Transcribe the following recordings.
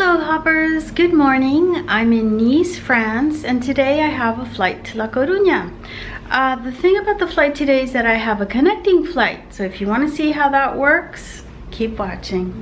Hello hoppers, good morning. I'm in Nice, France, and today I have a flight to La Coruña. The thing about the flight today is that I have a connecting flight, so if you want to see how that works, keep watching.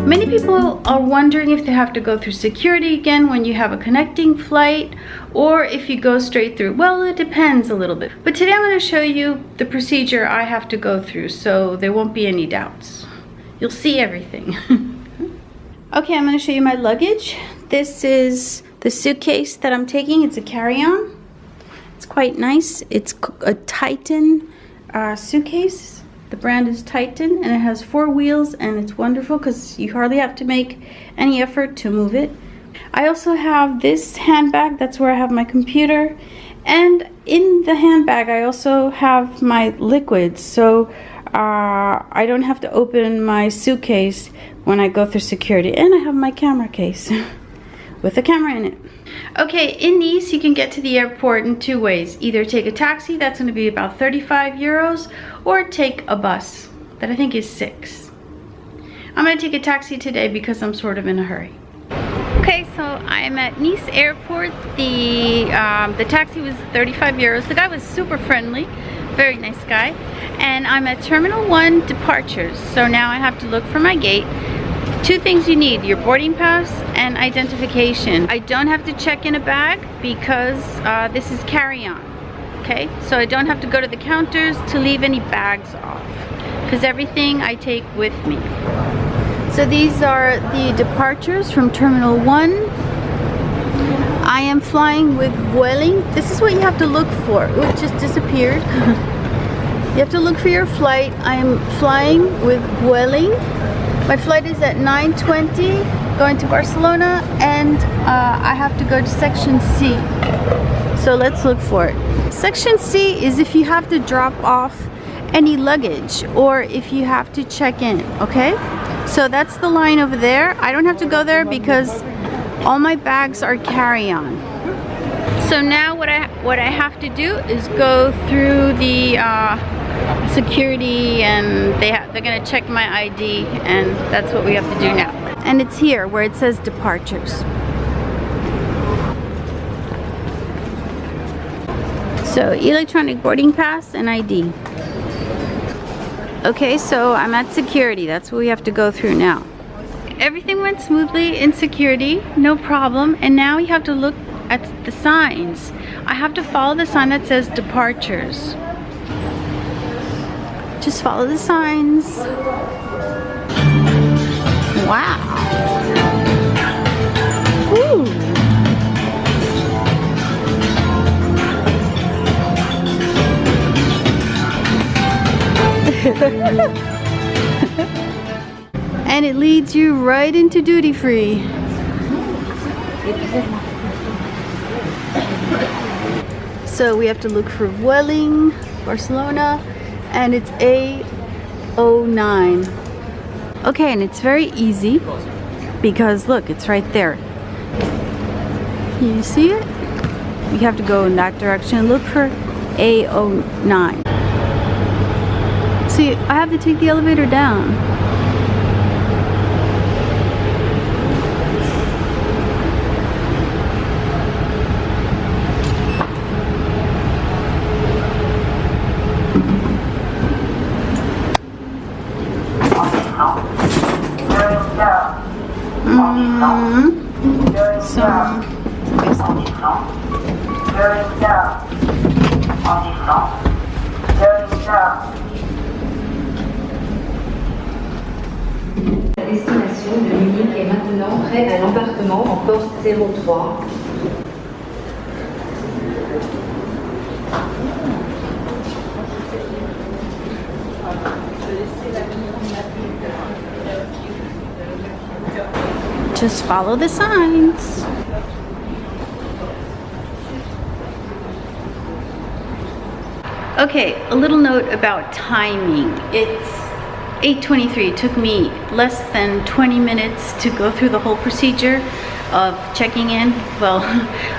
Many people are wondering if they have to go through security again when you have a connecting flight, or if you go straight through. Well, it depends a little bit. But today I'm going to show you the procedure I have to go through, so there won't be any doubts. You'll see everything. Okay, I'm going to show you my luggage. This is the suitcase that I'm taking. It's a carry-on. It's quite nice. It's a Titan suitcase. The brand is Titan, and it has 4 wheels, and it's wonderful because you hardly have to make any effort to move it. I also have this handbag. That's where I have my computer, and in the handbag I also have my liquids, so I don't have to open my suitcase when I go through security. And I have my camera case with a camera in it. Okay, in Nice you can get to the airport in 2 ways. Either take a taxi, that's going to be about 35 euros, or take a bus that I think is 6. I'm going to take a taxi today because I'm sort of in a hurry. Okay, so I'm at Nice airport. The taxi was 35 euros. The guy was super friendly, very nice guy. And I'm at Terminal 1 departures. So now I have to look for my gate. 2 things you need: your boarding pass and identification. I don't have to check in a bag because this is carry-on. Okay, so I don't have to go to the counters to leave any bags off because everything I take with me. So these are the departures from Terminal 1. I am flying with Vueling. This is what you have to look for. Oh, it just disappeared. You have to look for your flight. I am flying with Vueling. My flight is at 9:20 going to Barcelona, and I have to go to Section C. So let's look for it. Section C is if you have to drop off any luggage or if you have to check in, okay? So that's the line over there. I don't have to go there because all my bags are carry-on. So now what I have to do is go through the security, and they're gonna check my ID, and that's what we have to do now. And it's here where it says departures. So electronic boarding pass and ID. Okay, so I'm at security. That's what we have to go through now. Everything went smoothly in security, no problem. And now we have to look at the signs. I have to follow the sign that says departures. Just follow the signs. Wow. Ooh. And it leads you right into duty free. So we have to look for Vueling, Barcelona, and it's A09. Okay, and it's very easy because look, it's right there. Can you see it? You have to go in that direction and look for A09. See, I have to take the elevator down. La destination de Munich est maintenant près à l'embarquement en porte 03. Just follow the signs. Okay, a little note about timing. It's 8:23. It took me less than 20 minutes to go through the whole procedure. of checking in. Well,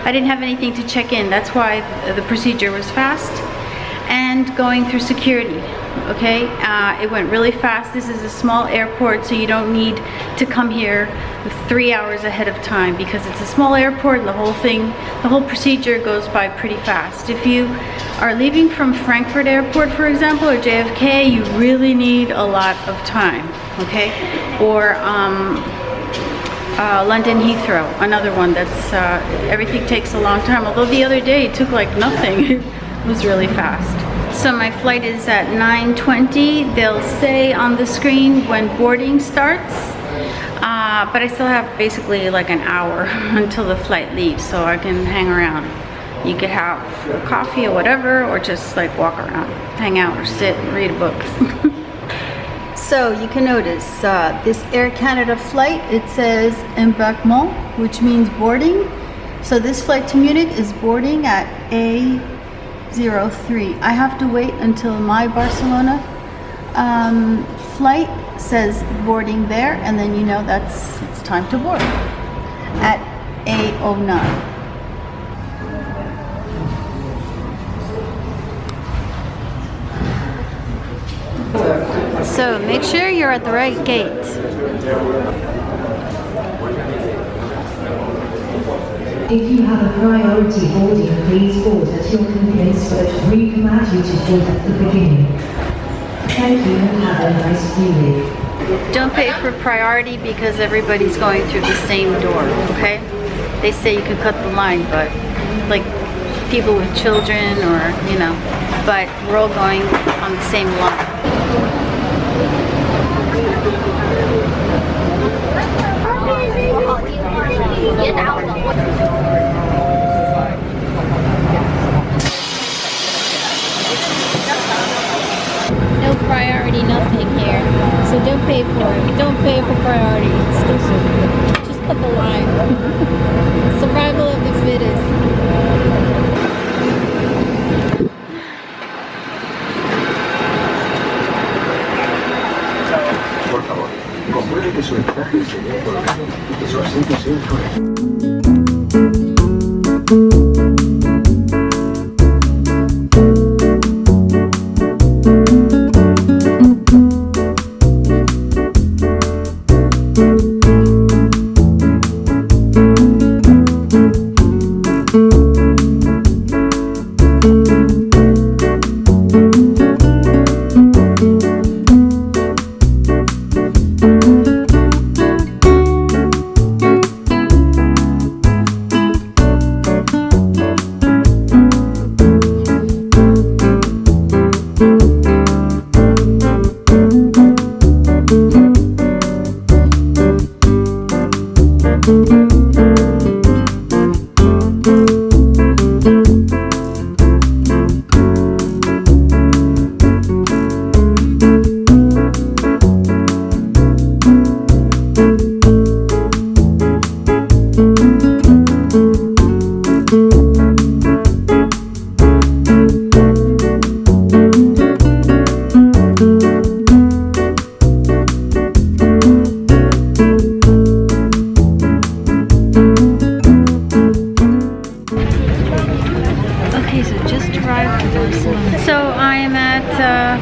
I didn't have anything to check in. That's why the procedure was fast. And going through security, okay? It went really fast. This is a small airport, so you don't need to come here 3 hours ahead of time because it's a small airport and the whole procedure goes by pretty fast. If you are leaving from Frankfurt Airport, for example, or JFK, you really need a lot of time, okay? Or London Heathrow, another one that's, everything takes a long time. Although the other day it took like nothing. It was really fast. So my flight is at 9:20. They'll say on the screen when boarding starts, but I still have basically like an hour until the flight leaves, so I can hang around. You could have a coffee or whatever, or just like walk around, hang out, or sit and read a book. So you can notice this Air Canada flight, it says embarquement, which means boarding. So this flight to Munich is boarding at A03. I have to wait until my Barcelona flight says boarding there, and then you know it's time to board at A09. So make sure you're at the right gate. If you have a priority boarding, please board at your convenience, but we command you to board at the beginning. Thank you and have a nice viewing. Don't pay for priority because everybody's going through the same door, okay? They say you could cut the line, but like people with children or, you know, but we're all going on the same line. No priority, nothing here. So don't pay for it. Don't pay for priority. It's still so good. Just cut the line. Survival of the fittest. Por favor, compruebe que su equipaje esté bien colgado y que su asiento sea el correcto.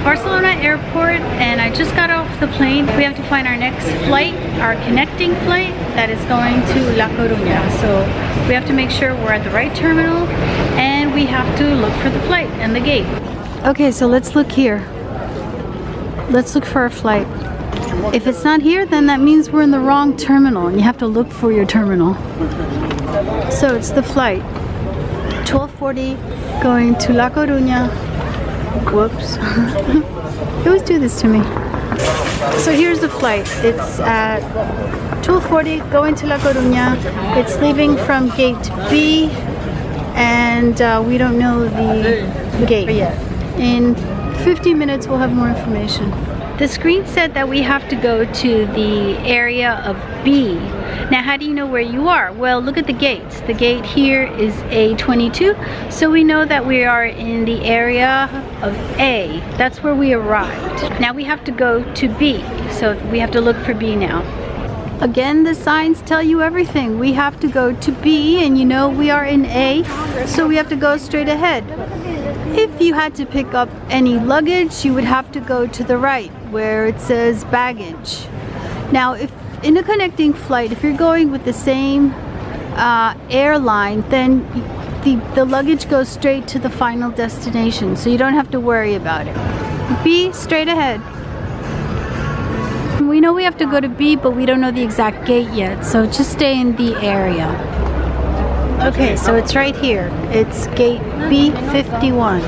Barcelona airport, and I just got off the plane. We have to find our next flight, our connecting flight that is going to La Coruña. So we have to make sure we're at the right terminal, and we have to look for the flight and the gate. Okay, so let's look here. Let's look for our flight. If it's not here, then that means we're in the wrong terminal, and you have to look for your terminal. So it's the flight 12:40 going to La Coruña. Whoops. They always do this to me. So here's the flight. It's at 12:40 going to La Coruña. It's leaving from gate B, and we don't know the gate yet. In 15 minutes we'll have more information. The screen said that we have to go to the area of B. Now, how do you know where you are? Well, look at the gates. The gate here is A22, so we know that we are in the area of A. That's where we arrived. Now we have to go to B, so we have to look for B now. Again, the signs tell you everything. We have to go to B, and you know we are in A, so we have to go straight ahead. If you had to pick up any luggage, you would have to go to the right where it says baggage. Now, if in a connecting flight, if you're going with the same airline, then the luggage goes straight to the final destination, so you don't have to worry about it. B, straight ahead. We know we have to go to B, but we don't know the exact gate yet, so just stay in the area. Okay, so it's right here. It's gate B51.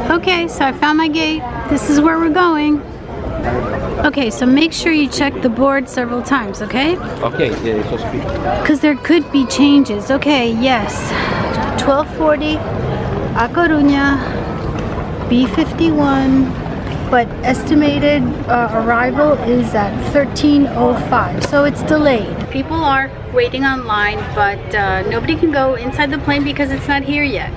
Okay, so I found my gate. This is where we're going. Okay, so make sure you check the board several times, okay? Okay, so speak. Because there could be changes. Okay, yes. 1240, a Coruña, B51, but estimated arrival is at 13:05, so it's delayed. People are waiting online, but nobody can go inside the plane because it's not here yet.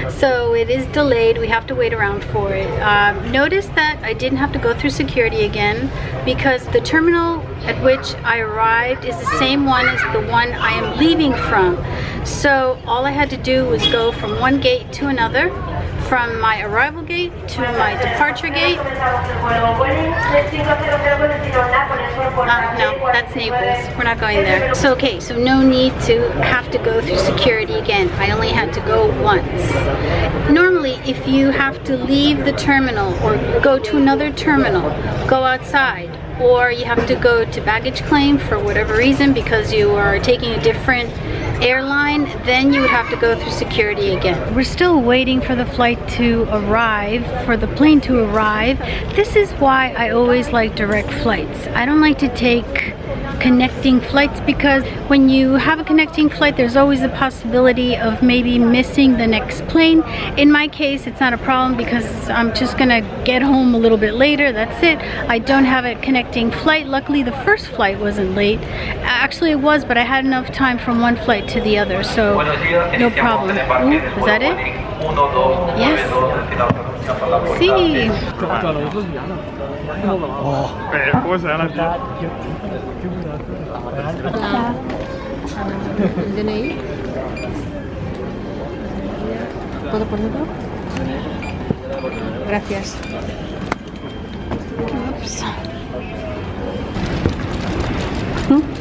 So it is delayed. We have to wait around for it. Notice that I didn't have to go through security again because the terminal at which I arrived is the same one as the one I am leaving from. So all I had to do was go from one gate to another, from my arrival gate to my departure gate. No, that's Naples. We're not going there. So okay, so no need to have to go through security again. I only had to go once. Normally, if you have to leave the terminal or go to another terminal, go outside, or you have to go to baggage claim for whatever reason because you are taking a different airline, then you would have to go through security again. We're still waiting for the flight to arrive, for the plane to arrive. This is why I always like direct flights. I don't like to take connecting flights because when you have a connecting flight, there's always a possibility of maybe missing the next plane. In my case, it's not a problem because I'm just gonna get home a little bit later. That's it. I don't have a connecting flight. Luckily, the first flight wasn't late. Actually, it was, but I had enough time from one flight to the other, so no problem. Ooh, is that it? Yes. Sí. ¿Cómo se llama, tío? ¿El DNI? ¿Todo por dentro? Gracias. Oops.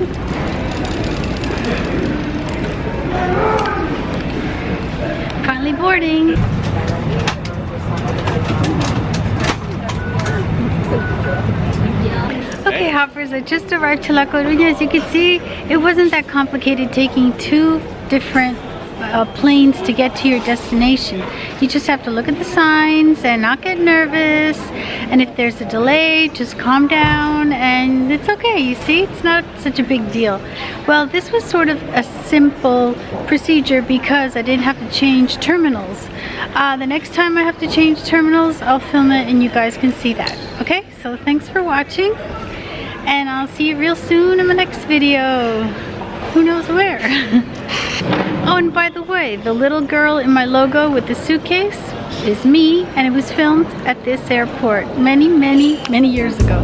Finally boarding. Okay, hoppers, I just arrived to La Coruña. As you can see, it wasn't that complicated taking two different planes to get to your destination. You just have to look at the signs and not get nervous, and if there's a delay, just calm down and it's okay. You see, it's not such a big deal. Well, this was sort of a simple procedure because I didn't have to change terminals. The next time I have to change terminals, I'll film it and you guys can see that. Okay, so thanks for watching, and I'll see you real soon in the next video. Who knows where? Oh, and by the way, the little girl in my logo with the suitcase is me, and it was filmed at this airport many, many, many years ago.